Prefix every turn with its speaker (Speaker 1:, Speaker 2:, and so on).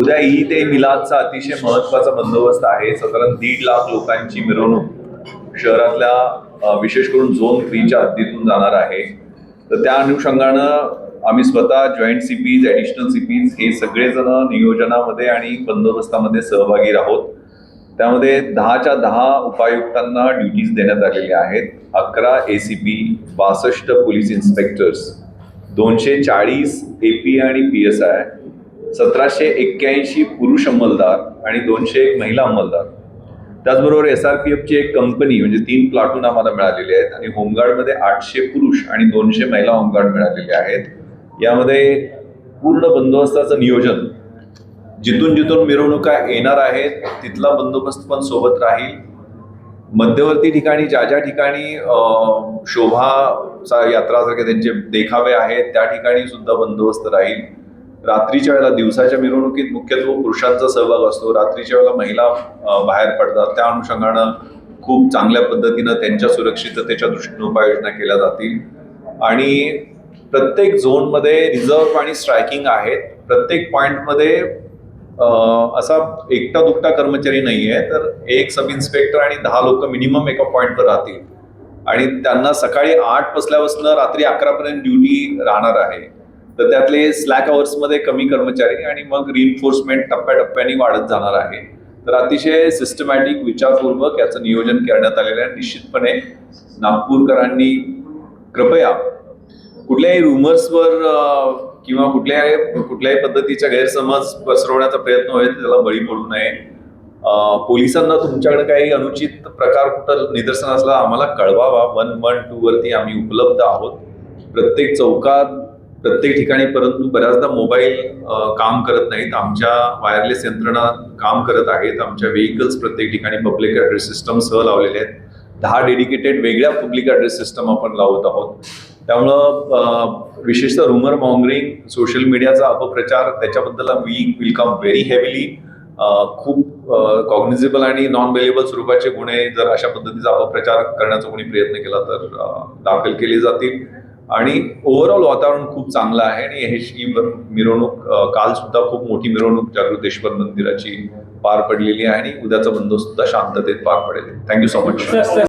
Speaker 1: उद्या ईद ए मिलादचा अतिशय महत्वाचा बंदोबस्त आहे. साधारण 1.5 लाख लोकांची मिरवणूक शहरातल्या विशेष करून झोन 3च्या हद्दीतून जाणार आहे. तर त्या अनुषंगानं आम्ही स्वतः जॉईंट सीपीज, ॲडिशनल सीपीज हे सगळेजण नियोजनामध्ये आणि बंदोबस्तामध्ये सहभागी आहोत. त्यामध्ये 10च्या 10 उपायुक्तांना ड्युटीज देण्यात आलेल्या आहेत. 11 ACP, 62 पोलीस इन्स्पेक्टर्स, 240 AP आणि PSI, 1781 पुरुष अंमलदार आणि 201 महिला अंमलदार. त्याचबरोबर SRPFची एक कंपनी म्हणजे 3 प्लाटून आम्हाला मिळालेले आहेत आणि होमगार्डमध्ये 800 पुरुष आणि 200 महिला होमगार्ड मिळालेले आहेत. यामध्ये पूर्ण बंदोबस्ताचं नियोजन, जिथून जिथून मिरवणुका येणार आहेत तिथला बंदोबस्त पण सोबत राहील. मध्यवर्ती ठिकाणी ज्या ज्या ठिकाणी शोभा यात्रासारखे त्यांचे देखावे आहेत त्या ठिकाणी सुद्धा बंदोबस्त राहील. रात्रीच्या वेळेला, दिवसाच्या मिरवणुकीत मुख्यत्वे पुरुषांचा सहभाग असतो, रात्रीच्या वेळेला महिला बाहेर पडतात. त्या अनुषंगानं खूप चांगल्या पद्धतीनं त्यांच्या सुरक्षिततेच्या दृष्टीने उपाययोजना केल्या जातील. आणि प्रत्येक झोनमध्ये रिझर्व्ह आणि स्ट्रायकिंग आहेत. प्रत्येक पॉइंटमध्ये असा एकटा दुकटा कर्मचारी नाही आहे, तर एक सब इन्स्पेक्टर आणि 10 लोक मिनिमम एका पॉइंटवर राहतील आणि त्यांना सकाळी 8 वाजल्यापासून रात्री 11 पर्यंत ड्युटी राहणार आहे. तर त्यातले स्लॅक अवर्समध्ये कमी कर्मचारी आणि मग रिइन्फोर्समेंट टप्प्याटप्प्याने वाढत जाणार आहे. तर अतिशय सिस्टमॅटिक, विचारपूर्वक याचं नियोजन करण्यात आलेलं आहे. निश्चितपणे नागपूरकरांनी कृपया कुठल्याही रुमर्सवर किंवा कुठल्याही पद्धतीच्या गैरसमज पसरवण्याचा प्रयत्न होईल त्याला बळी पडू नये. पोलिसांना तुमच्याकडे काही अनुचित प्रकार कुठं निदर्शन असला आम्हाला कळवावा. 112 वरती आम्ही उपलब्ध आहोत प्रत्येक चौकात, प्रत्येक ठिकाणी. परंतु बऱ्याचदा मोबाईल काम करत नाहीत. आमच्या वायरलेस यंत्रणा काम करत आहेत. आमच्या व्हेकल्स प्रत्येक ठिकाणी पब्लिक ॲड्रेस सिस्टम सह लावलेले आहेत. 10 डेडिकेटेड वेगळ्या पब्लिक ॲड्रेस सिस्टम आपण लावत आहोत. त्यामुळं विशेषतः रुमर मॉंगरिंग, सोशल मीडियाचा अपप्रचार, त्याच्याबद्दल we will come very heavily. खूप कॉग्निझेबल आणि नॉन बेलेबल स्वरूपाचे गुन्हे जर अशा पद्धतीचा अपप्रचार करण्याचा कोणी प्रयत्न केला तर दाखल केले जातील. आणि ओव्हरऑल वातावरण खूप चांगलं आहे आणि ही मिरवणूक काल सुद्धा खूप मोठी मिरवणूक जागृतेश्वर मंदिराची पार पडलेली आहे आणि उद्याचा बंदोबस्त सुद्धा शांततेत पार पडेल. Thank you so much.